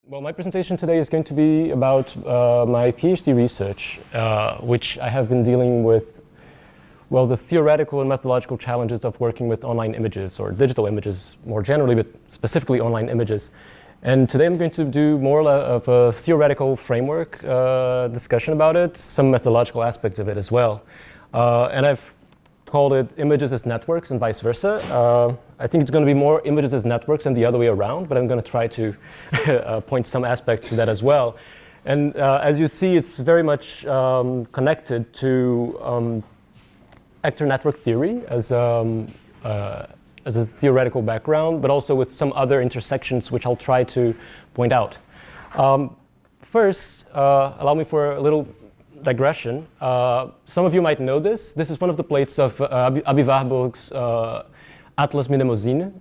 Well, my presentation today is going to be about my PhD research, which I have been dealing with, well, the theoretical and methodological challenges of working with online images, or digital images more generally, but specifically online images. And today I'm going to do more of a theoretical framework discussion about it, some methodological aspects of it as well. And I've called it images as networks and vice versa. I think it's going to be more images as networks and the other way around, but I'm going to try to point some aspects to that as well. And as you see, it's very much connected to actor network theory as a theoretical background, but also with some other intersections which I'll try to point out. First, allow me for a little digression. Some of you might know this. This is one of the plates of Aby Warburg's Atlas Mnemosyne.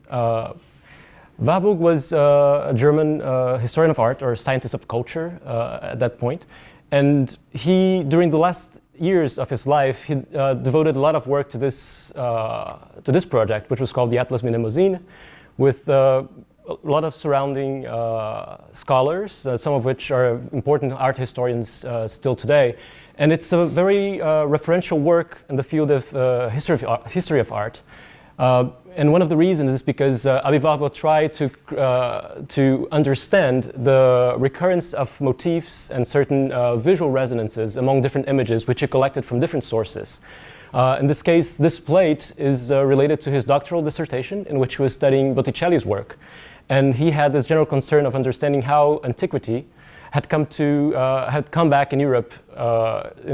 Warburg was a German historian of art or scientist of culture at that point. And he, during the last years of his life, he devoted a lot of work to this project, which was called the Atlas Mnemosyne, with a lot of surrounding scholars, some of which are important art historians still today. And it's a very referential work in the field of history of art. And one of the reasons is because Aby Warburg tried to understand the recurrence of motifs and certain visual resonances among different images which he collected from different sources. In this case, this plate is related to his doctoral dissertation in which he was studying Botticelli's work. And he had this general concern of understanding how antiquity had come back in Europe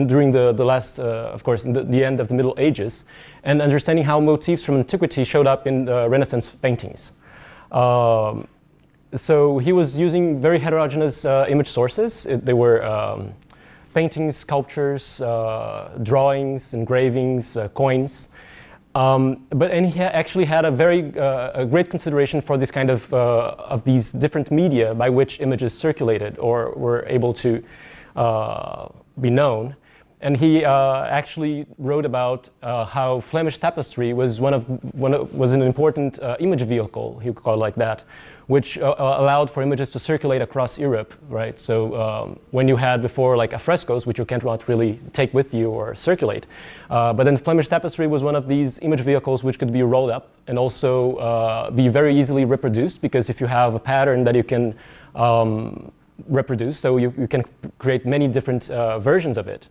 during the last, of course, in the end of the Middle Ages, and understanding how motifs from antiquity showed up in Renaissance paintings. So he was using very heterogeneous image sources. They were paintings, sculptures, drawings, engravings, coins. And he actually had a great consideration for this kind of these different media by which images circulated or were able to be known. And he actually wrote about how Flemish tapestry was was an important image vehicle, he would call it like that, which allowed for images to circulate across Europe, right? So when you had before like frescoes, which you can't really take with you or circulate, but then Flemish tapestry was one of these image vehicles which could be rolled up and also be very easily reproduced, because if you have a pattern that you can reproduce, so you can create many different versions of it.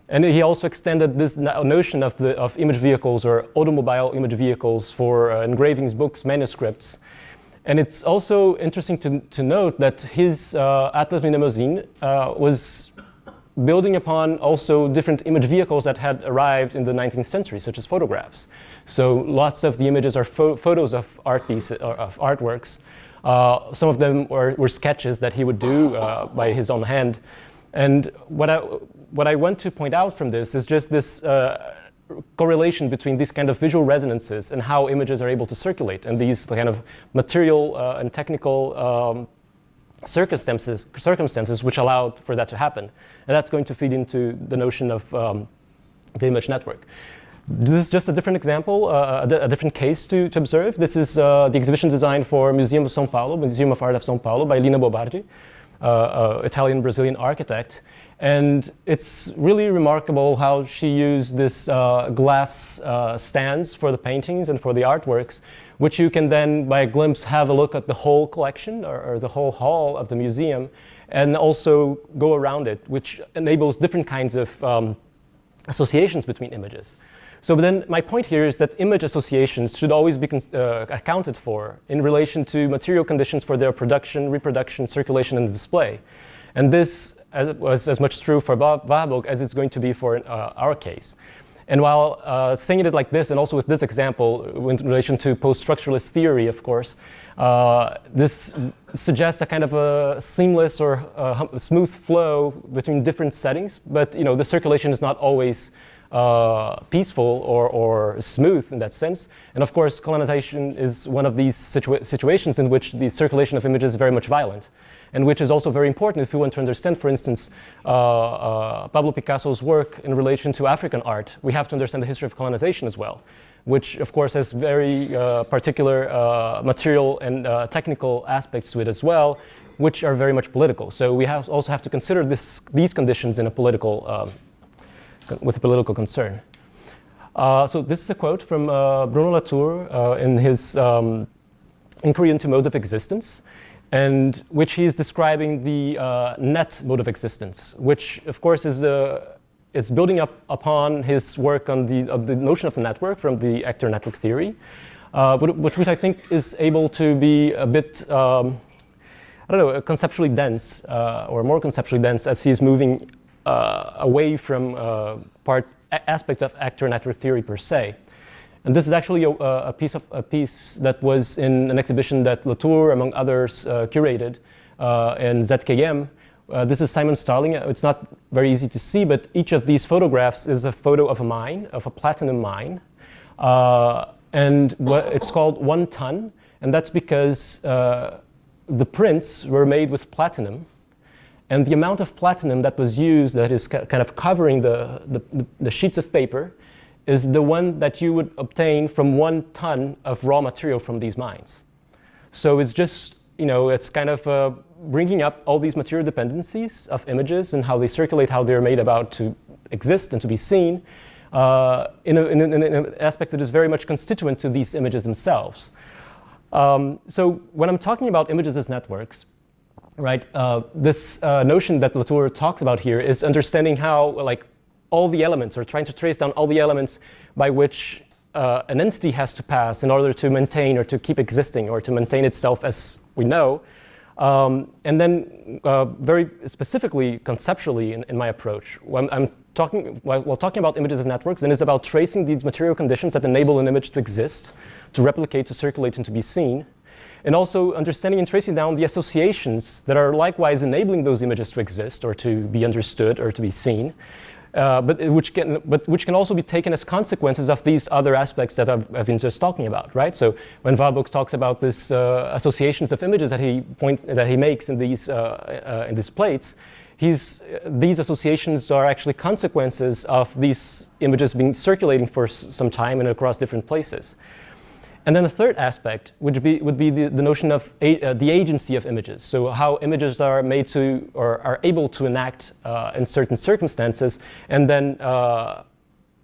And he also extended this notion of image vehicles or automobile image vehicles for engravings, books, manuscripts. And it's also interesting to note that his Atlas Mnemosyne was building upon also different image vehicles that had arrived in the 19th century, such as photographs. So lots of the images are photos of art pieces, of artworks. Some of them were sketches that he would do by his own hand. And what I want to point out from this is just this correlation between these kind of visual resonances and how images are able to circulate, and these kind of material and technical circumstances which allowed for that to happen. And that's going to feed into the notion of the image network. This is just a different example, a different case to observe. This is the exhibition design for Museum of San Paolo, Museum of Art of San Paolo, by Lina Bobardi, Italian-Brazilian architect. And it's really remarkable how she used this glass stands for the paintings and for the artworks, which you can then, by a glimpse, have a look at the whole collection or the whole hall of the museum, and also go around it, which enables different kinds of associations between images. So then my point here is that image associations should always be accounted for in relation to material conditions for their production, reproduction, circulation, and display. And this was as much true for Warburg as it's going to be for our case. And while saying it like this, and also with this example in relation to post-structuralist theory, of course, this suggests a kind of a seamless or smooth flow between different settings, but the circulation is not always peaceful or smooth in that sense. And of course, colonization is one of these situations in which the circulation of images is very much violent, and which is also very important if you want to understand, for instance, Pablo Picasso's work in relation to African art. We have to understand the history of colonization as well, which of course has very particular material and technical aspects to it as well, which are very much political. So we also have to consider these conditions in a political, with a political concern. So this is a quote from Bruno Latour in his Inquiry into Modes of Existence, and which he is describing the net mode of existence, which of course is building up upon his work on the notion of the network from the actor network theory, which I think is able to be a bit, I don't know, conceptually dense, or more conceptually dense, as he's moving away from aspects of actor network theory per se. And this is actually a piece that was in an exhibition that Latour, among others, curated in ZKM. This is Simon Starling. It's not very easy to see, but each of these photographs is a photo of a mine, of a platinum mine. And it's called 1 ton, and that's because the prints were made with platinum, and the amount of platinum that was used, that is kind of covering the sheets of paper, is the one that you would obtain from 1 ton of raw material from these mines. So it's just, it's kind of bringing up all these material dependencies of images and how they circulate, how they're made about to exist and to be seen, in an aspect that is very much constituent to these images themselves. So when I'm talking about images as networks, right, this notion that Latour talks about here is understanding how, all the elements, or trying to trace down all the elements by which an entity has to pass in order to maintain or to keep existing or to maintain itself as we know. And then very specifically, conceptually in my approach, when I'm talking about images as networks, then it's about tracing these material conditions that enable an image to exist, to replicate, to circulate, and to be seen. And also understanding and tracing down the associations that are likewise enabling those images to exist or to be understood or to be seen. But which can also be taken as consequences of these other aspects that I've been just talking about, right? So when Warburg talks about this associations of images that he makes in these plates, these associations are actually consequences of these images being circulating for some time and across different places. And then the third aspect would be the notion of the agency of images. So how images are made to, or are able to enact in certain circumstances, and then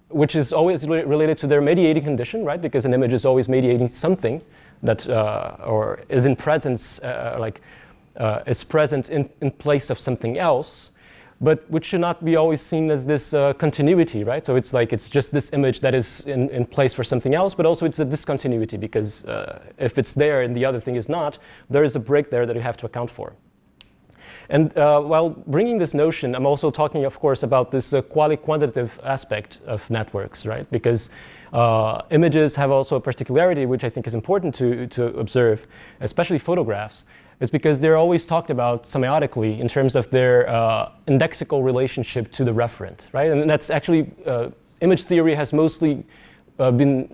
which is always related to their mediating condition, right? Because an image is always mediating something that, or is in presence, is present in place of something else, but which should not be always seen as this continuity, right? So it's just this image that is in place for something else, but also it's a discontinuity, because if it's there and the other thing is not, there is a break there that you have to account for. And while bringing this notion, I'm also talking, of course, about this qualitative aspect of networks, right? Because images have also a particularity, which I think is important to observe, especially photographs, is because they're always talked about semiotically in terms of their indexical relationship to the referent, right? And that's actually, image theory has mostly been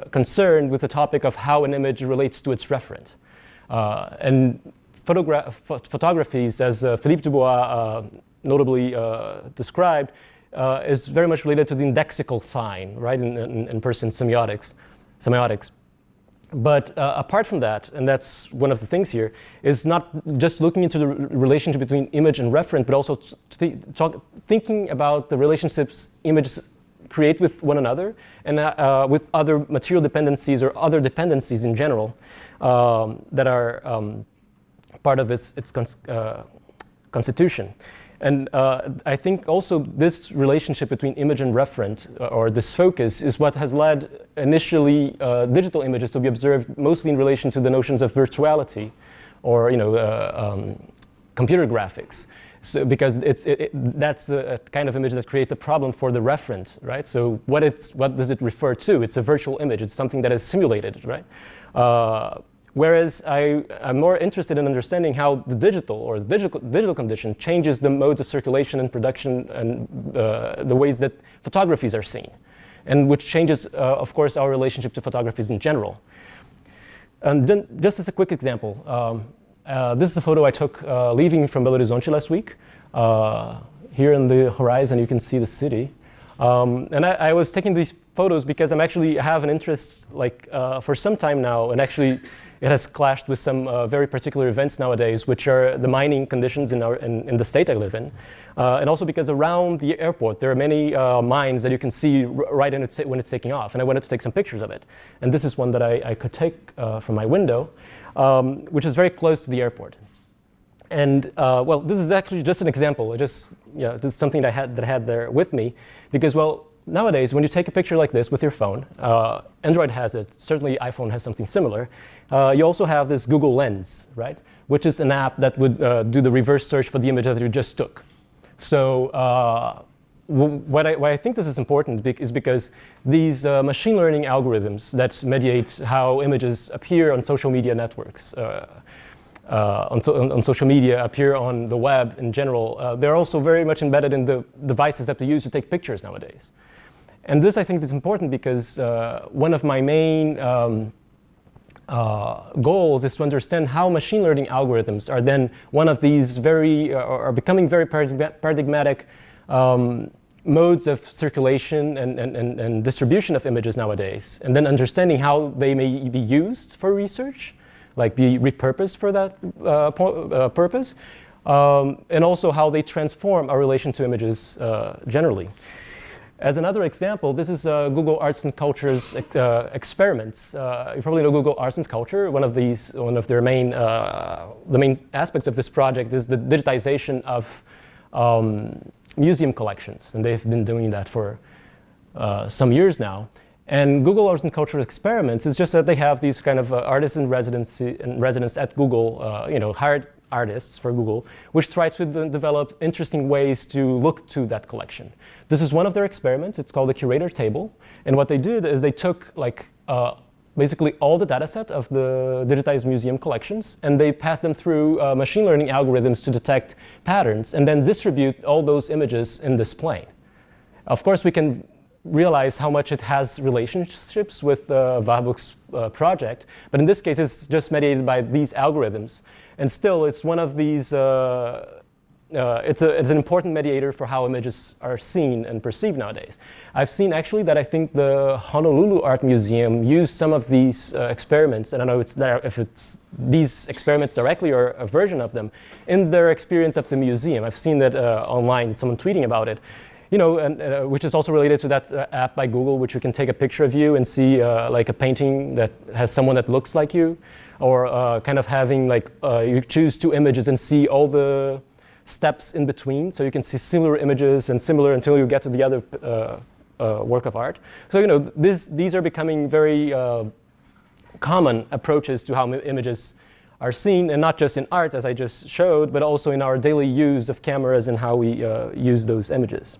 concerned with the topic of how an image relates to its referent. And photographies, as Philippe Dubois notably described, is very much related to the indexical sign, right, in person semiotics. But apart from that, and that's one of the things here, is not just looking into the relationship between image and referent, but also thinking about the relationships images create with one another and with other material dependencies or other dependencies in general that are part of its constitution. And I think also this relationship between image and referent, or this focus, is what has led initially digital images to be observed mostly in relation to the notions of virtuality, or computer graphics. So, because that's a kind of image that creates a problem for the referent, right? So what does it refer to? It's a virtual image. It's something that is simulated, right? Whereas I'm more interested in understanding how the digital condition changes the modes of circulation and production and the ways that photographies are seen, and which changes, of course, our relationship to photographies in general. And then, just as a quick example, this is a photo I took leaving from Belo Horizonte last week. Here in the horizon, you can see the city. And I was taking these photos because I'm actually have an interest, for some time now, in actually it has clashed with some very particular events nowadays, which are the mining conditions in the state I live in. And also because around the airport, there are many mines that you can see right when it's taking off. And I wanted to take some pictures of it. And this is one that I could take from my window, which is very close to the airport. And well, this is actually just an example. This is something that I had there with me, because well, nowadays when you take a picture like this with your phone, Android has it. Certainly, iPhone has something similar. You also have this Google Lens, right, which is an app that would do the reverse search for the image that you just took. So why I think this is important is because these machine learning algorithms that mediate how images appear on social media networks. On social media, appear on the web in general, they're also very much embedded in the devices that we use to take pictures nowadays. And this, I think, is important because one of my main goals is to understand how machine learning algorithms are then one of these are becoming very paradigmatic modes of circulation and distribution of images nowadays, and then understanding how they may be used for research, like be repurposed for that purpose, and also how they transform our relation to images generally. As another example, this is Google Arts and Culture's experiments. You probably know Google Arts and Culture. One of their main, the main aspects of this project is the digitization of museum collections, and they've been doing that for some years now. And Google Arts and Culture experiments is just that they have these kind of artists in residence at Google, hired artists for Google, which try to develop interesting ways to look to that collection. This is one of their experiments. It's called the curator table. And what they did is they took basically all the data set of the digitized museum collections, and they passed them through machine learning algorithms to detect patterns and then distribute all those images in this plane. Of course, we can realize how much it has relationships with Warburg's project, but in this case it's just mediated by these algorithms. And still, it's one of these, it's an important mediator for how images are seen and perceived nowadays. I've seen actually that I think the Honolulu Art Museum used some of these experiments, and I don't know if it's these experiments directly or a version of them, in their experience of the museum. I've seen that online, someone tweeting about it. And which is also related to that app by Google, which you can take a picture of you and see like a painting that has someone that looks like you, or kind of having like you choose two images and see all the steps in between, so you can see similar images and similar until you get to the other work of art. So these are becoming very common approaches to how images are seen, and not just in art, as I just showed, but also in our daily use of cameras and how we use those images.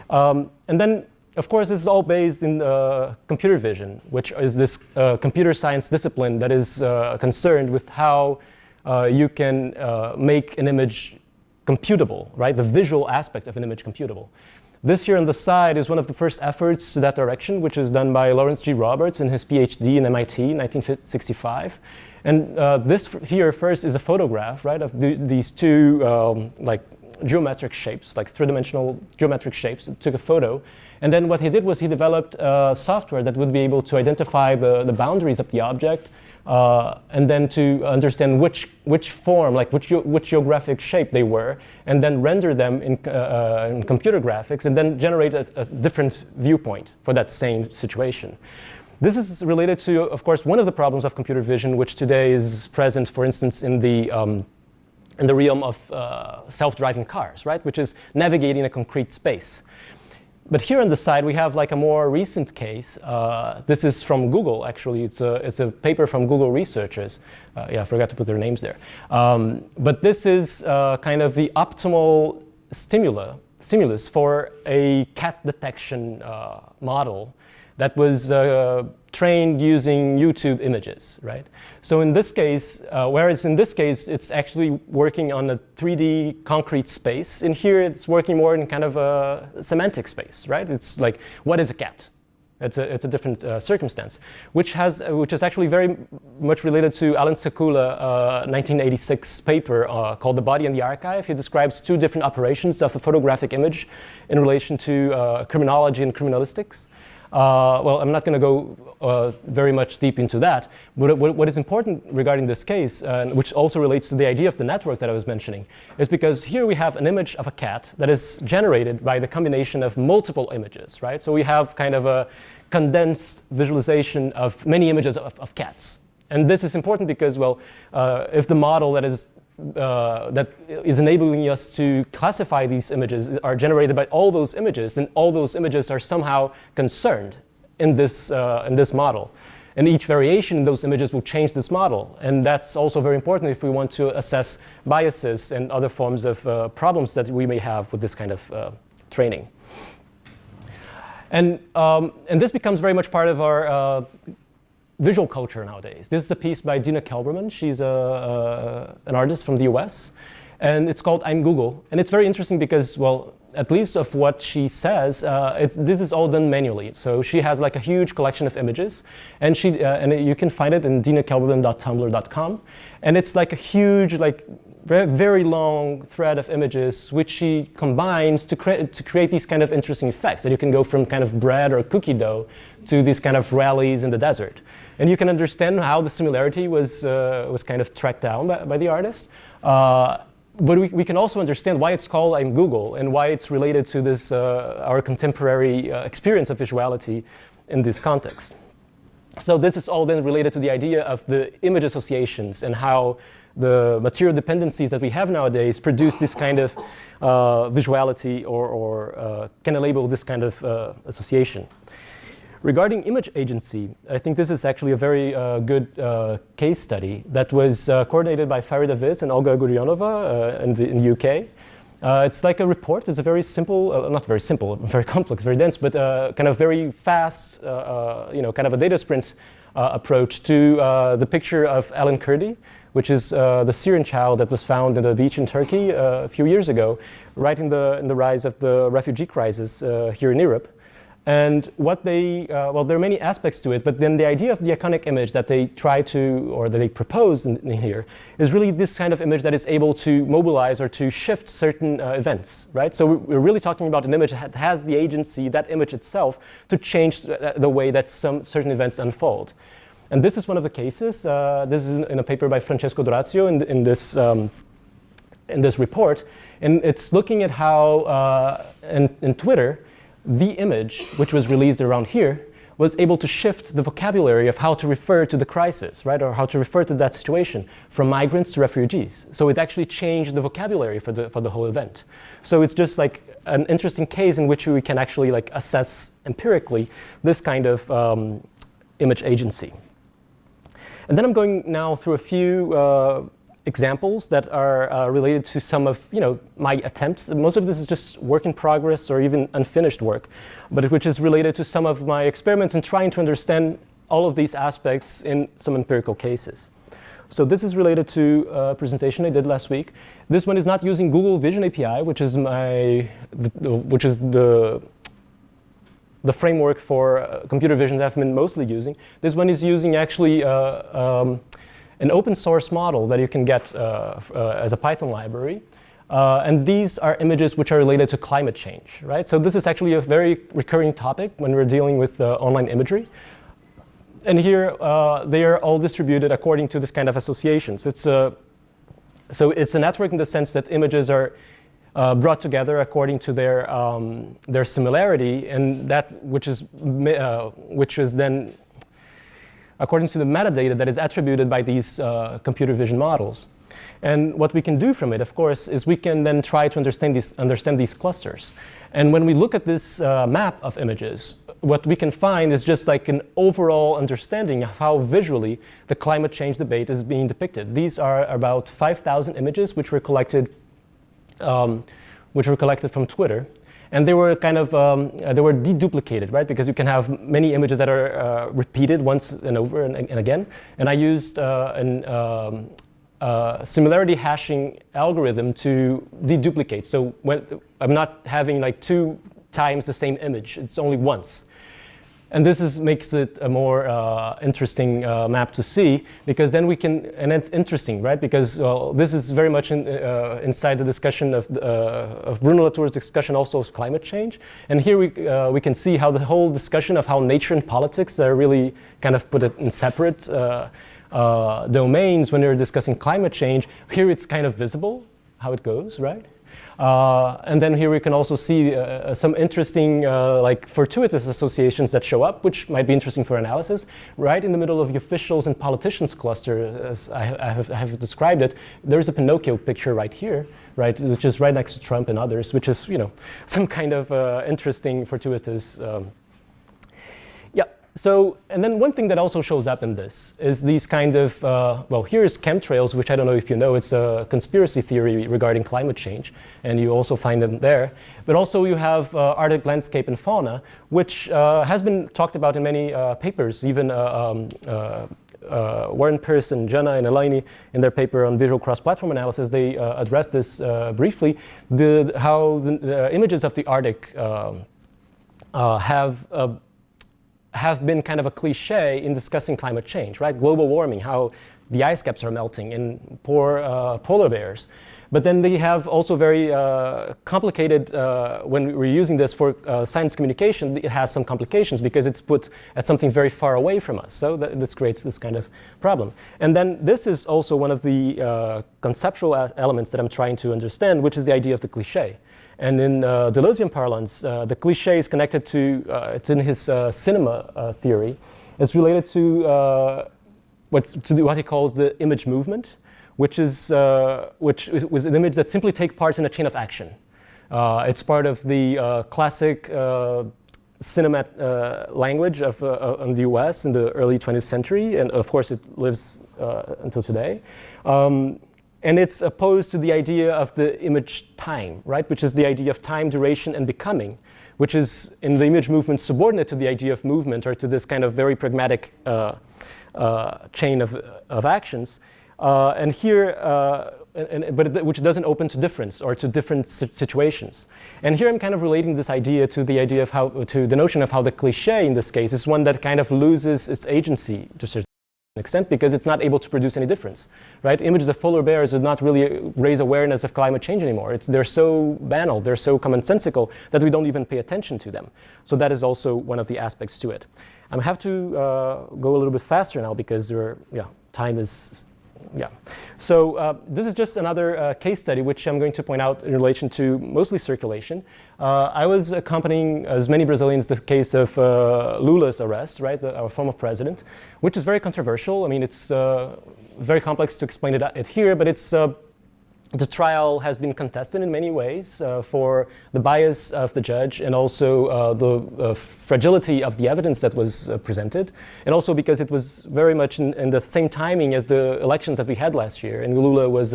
And then, of course, this is all based in computer vision, which is this computer science discipline that is concerned with how you can make an image computable, right? The visual aspect of an image computable. This here on the side is one of the first efforts to that direction, which is done by Lawrence G. Roberts in his PhD in MIT in 1965. And this here first is a photograph, right, of these two like geometric shapes, like three-dimensional geometric shapes. It took a photo. And then what he did was he developed software that would be able to identify the boundaries of the object, and then to understand which form, like which geographic shape they were, and then render them in computer graphics, and then generate a different viewpoint for that same situation. This is related to, of course, one of the problems of computer vision, which today is present, for instance, in the realm of self-driving cars, right? Which is navigating a concrete space. But here on the side, we have like a more recent case. This is from Google, actually. It's a paper from Google researchers. Yeah, I forgot to put their names there. But this is kind of the optimal stimulus for a cat detection model that was trained using YouTube images, right? So in this case, whereas in this case, it's actually working on a 3D concrete space. In here, it's working more in kind of a semantic space, right? It's like, what is a cat? It's a different circumstance, which is actually very much related to Alan Sekula 1986 paper called The Body and the Archive. He describes two different operations of a photographic image in relation to criminology and criminalistics. Well, I'm not going to go very much deep into that, but what is important regarding this case, which also relates to the idea of the network that I was mentioning, is because here we have an image of a cat that is generated by the combination of multiple images, right? So we have kind of a condensed visualization of many images of cats. And this is important because, well, if the model that is enabling us to classify these images are generated by all those images, then all those images are somehow concerned in this model. And each variation in those images will change this model. And that's also very important if we want to assess biases and other forms of problems that we may have with this kind of training. And this becomes very much part of our visual culture nowadays. This is a piece by Dina Kelberman. She's an artist from the US, and it's called I'm Google. And it's very interesting because, well, at least of what she says, this is all done manually. So she has like a huge collection of images, and you can find it in dinakelberman.tumblr.com. And it's like a huge, like very long thread of images, which she combines to create these kind of interesting effects. And you can go from kind of bread or cookie dough to these kind of rallies in the desert. And you can understand how the similarity was kind of tracked down by the artist. But we can also understand why it's called I'm Google and why it's related to this our contemporary experience of visuality in this context. So this is all then related to the idea of the image associations and how the material dependencies that we have nowadays produce this kind of visuality or can enable this kind of association. Regarding image agency, I think this is actually a very good case study that was coordinated by Farida Viz and Olga Gurionova in the UK. It's like a report. It's a very simple, not very simple, very complex, very dense, but kind of very fast, kind of a data sprint approach to the picture of Alan Kurdi, which is the Syrian child that was found in a beach in Turkey a few years ago, right in the rise of the refugee crisis here in Europe. And what well, there are many aspects to it, but then the idea of the iconic image that they try to, or that they propose in here, is really this kind of image that is able to mobilize or to shift certain events, right? So we're really talking about an image that has the agency, that image itself, to change the way that some certain events unfold. And this is one of the cases. This is in a paper by Francesco Dorazio in this report, and it's looking at how in Twitter, the image, which was released around here, was able to shift the vocabulary of how to refer to the crisis, right, or how to refer to that situation, from migrants to refugees. So it actually changed the vocabulary for the whole event. So it's just like an interesting case in which we can actually like assess empirically this kind of image agency. And then I'm going now through a few examples that are related to some of my attempts. Most of this is just work in progress or even unfinished work, but which is related to some of my experiments in trying to understand all of these aspects in some empirical cases. So this is related to a presentation I did last week. This one is not using Google Vision API, which is the framework for computer vision that I've been mostly using. This one is using actually an open source model that you can get as a Python library. And these are images which are related to climate change, right? So this is actually a very recurring topic when we're dealing with online imagery. And here they are all distributed according to this kind of associations. So it's a network in the sense that images are brought together according to their similarity, and that which is then according to the metadata that is attributed by these computer vision models. And what we can do from it, of course, is we can then try to understand these clusters. And when we look at this map of images, what we can find is just like an overall understanding of how visually the climate change debate is being depicted. These are about 5,000 images which were collected from Twitter. And they were kind of, they were deduplicated, right? Because you can have many images that are repeated once and over and again. And I used a similarity hashing algorithm to deduplicate. So when I'm not having like 2 times the same image, it's only once. And this makes it a more interesting map to see, because then we can, and it's interesting, right? Because this is very much inside the discussion of Bruno Latour's discussion also of climate change. And here we can see how the whole discussion of how nature and politics are really kind of put it in separate domains when they're discussing climate change. Here it's kind of visible how it goes, right? And then here we can also see some interesting, like fortuitous associations that show up, which might be interesting for analysis. Right in the middle of the officials and politicians cluster, as I have described it, there's a Pinocchio picture right here, right, which is right next to Trump and others, which is, you know, some kind of interesting fortuitous. So, and then one thing that also shows up in this is these kind of, well, here's chemtrails, which I don't know if you know, it's a conspiracy theory regarding climate change, and you also find them there. But also you have Arctic landscape and fauna, which has been talked about in many papers, even Warren Pearson, Jenna, and Elaine, in their paper on visual cross-platform analysis, they addressed this briefly, how the images of the Arctic have been kind of a cliche in discussing climate change, right? Global warming, how the ice caps are melting, and poor polar bears. But then they have also very complicated, when we're using this for science communication, it has some complications because it's put at something very far away from us. So this creates this kind of problem. And then this is also one of the conceptual elements that I'm trying to understand, which is the idea of the cliche. And in Deleuzian parlance, the cliche is connected to, it's in his cinema theory. It's related to what he calls the image movement, which was an image that simply takes part in a chain of action. It's part of the classic cinema language of in the US in the early 20th century, and of course it lives until today. And it's opposed to the idea of the image time, right? Which is the idea of time, duration, and becoming, which is in the image movement subordinate to the idea of movement, or to this kind of very pragmatic chain of actions. And here, which doesn't open to difference or to different situations. And here I'm kind of relating this idea to the idea of how, to the notion of how the cliche in this case is one that kind of loses its agency to a certain extent, because it's not able to produce any difference, right? Images of polar bears do not really raise awareness of climate change anymore. They're so banal, they're so commonsensical that we don't even pay attention to them. So that is also one of the aspects to it. I have to go a little bit faster now because time is. So this is just another case study which I'm going to point out in relation to mostly circulation. I was accompanying, as many Brazilians, the case of Lula's arrest, right, our former president, which is very controversial. I mean, it's very complex to explain it here, but it's the trial has been contested in many ways for the bias of the judge, and also the fragility of the evidence that was presented, and also because it was very much in the same timing as the elections that we had last year, and Lula was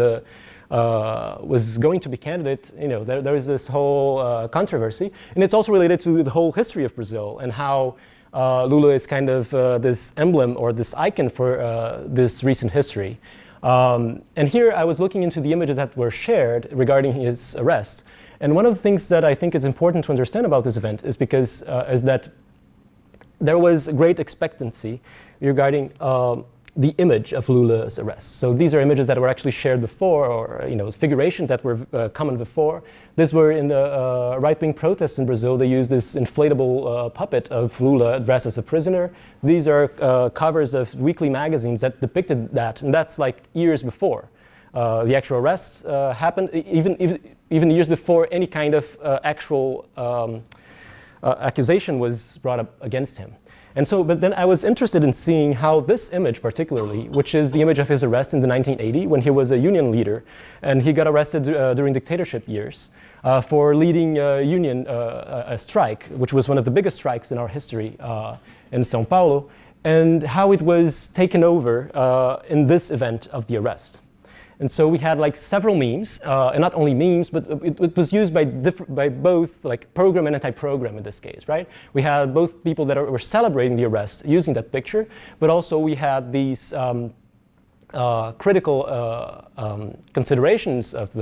going to be candidate. You know, there is this whole controversy, and it's also related to the whole history of Brazil and how Lula is kind of this emblem or this icon for this recent history. And here I was looking into the images that were shared regarding his arrest. And one of the things that I think is important to understand about this event is because is that there was great expectancy regarding the image of Lula's arrest. So these are images that were actually shared before, or figurations that were common before. These were in the right-wing protests in Brazil. They used this inflatable puppet of Lula dressed as a prisoner. These are covers of weekly magazines that depicted that, and that's like years before the actual arrest happened, even years before any kind of actual accusation was brought up against him. And so, but then I was interested in seeing how this image particularly, which is the image of his arrest in the 1980 when he was a union leader, and he got arrested during dictatorship years for leading a strike, which was one of the biggest strikes in our history in San Paolo, and how it was taken over in this event of the arrest. And so we had like several memes, and not only memes, but it was used by both like program and anti-program in this case, right? We had both people that were celebrating the arrest using that picture, but also we had these critical considerations of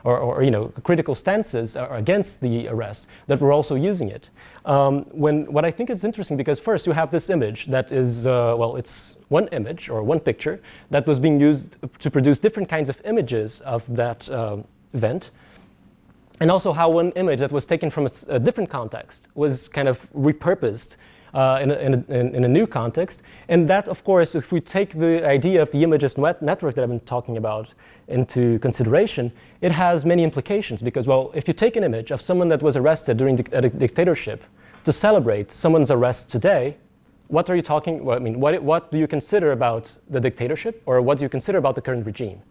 or critical stances against the arrest that were also using it. What I think is interesting, because first you have this image that is, it's one image or one picture that was being used to produce different kinds of images of that event. And also how one image that was taken from a different context was kind of repurposed in a new context. And that, of course, if we take the idea of the images network that I've been talking about into consideration, it has many implications. Because, well, if you take an image of someone that was arrested during a dictatorship to celebrate someone's arrest today, what are you talking? Well, I mean, what do you consider about the dictatorship, or what do you consider about the current regime?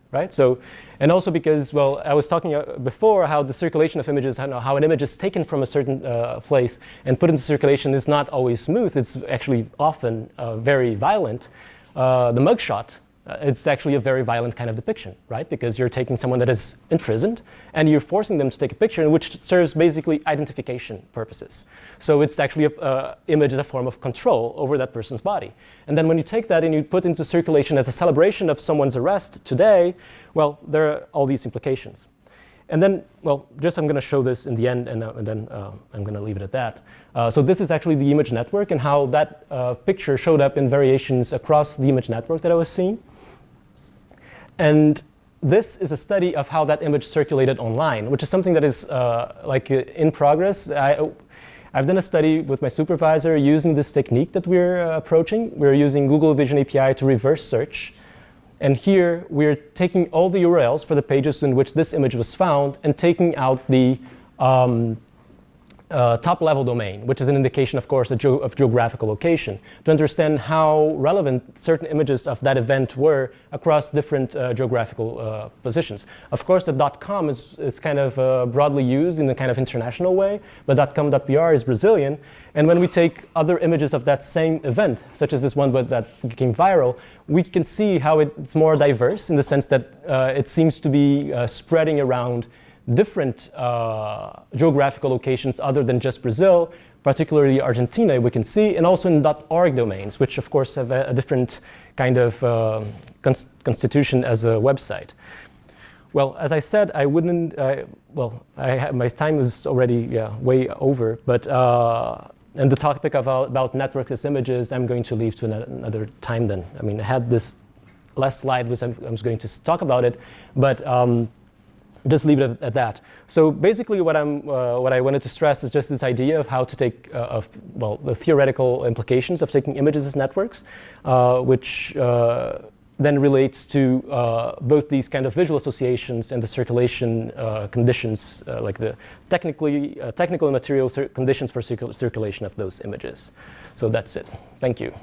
Right? So, and also because, well, I was talking before how the circulation of images, how an image is taken from a certain place and put into circulation is not always smooth. It's actually often very violent. The mugshot, it's actually a very violent kind of depiction, right? Because you're taking someone that is imprisoned and you're forcing them to take a picture, which serves basically identification purposes. So it's actually an image as a form of control over that person's body. And then when you take that and you put into circulation as a celebration of someone's arrest today, well, there are all these implications. And then, well, just I'm going to show this in the end, and then I'm going to leave it at that. So this is actually the image network and how that picture showed up in variations across the image network that I was seeing. And this is a study of how that image circulated online, which is something that is in progress. I've done a study with my supervisor using this technique that we're approaching. We're using Google Vision API to reverse search. And here we're taking all the URLs for the pages in which this image was found and taking out the top-level domain, which is an indication, of course, of geographical location, to understand how relevant certain images of that event were across different geographical positions. Of course, the .com is kind of broadly used in a kind of international way, but .com.br is Brazilian. And when we take other images of that same event, such as this one that became viral, we can see how it's more diverse in the sense that it seems to be spreading around different geographical locations other than just Brazil, particularly Argentina, we can see, and also in .org domains, which of course have a different kind of constitution as a website. Well, as I said, I wouldn't, my time is already way over, but and the topic about networks as images, I'm going to leave to another time then. I mean, I had this last slide, which I was going to talk about it, but just leave it at that. So basically what I wanted to stress is just this idea of how to take, the theoretical implications of taking images as networks, which then relates to both these kind of visual associations and the circulation conditions, like the technical and material conditions for circulation of those images. So that's it. Thank you.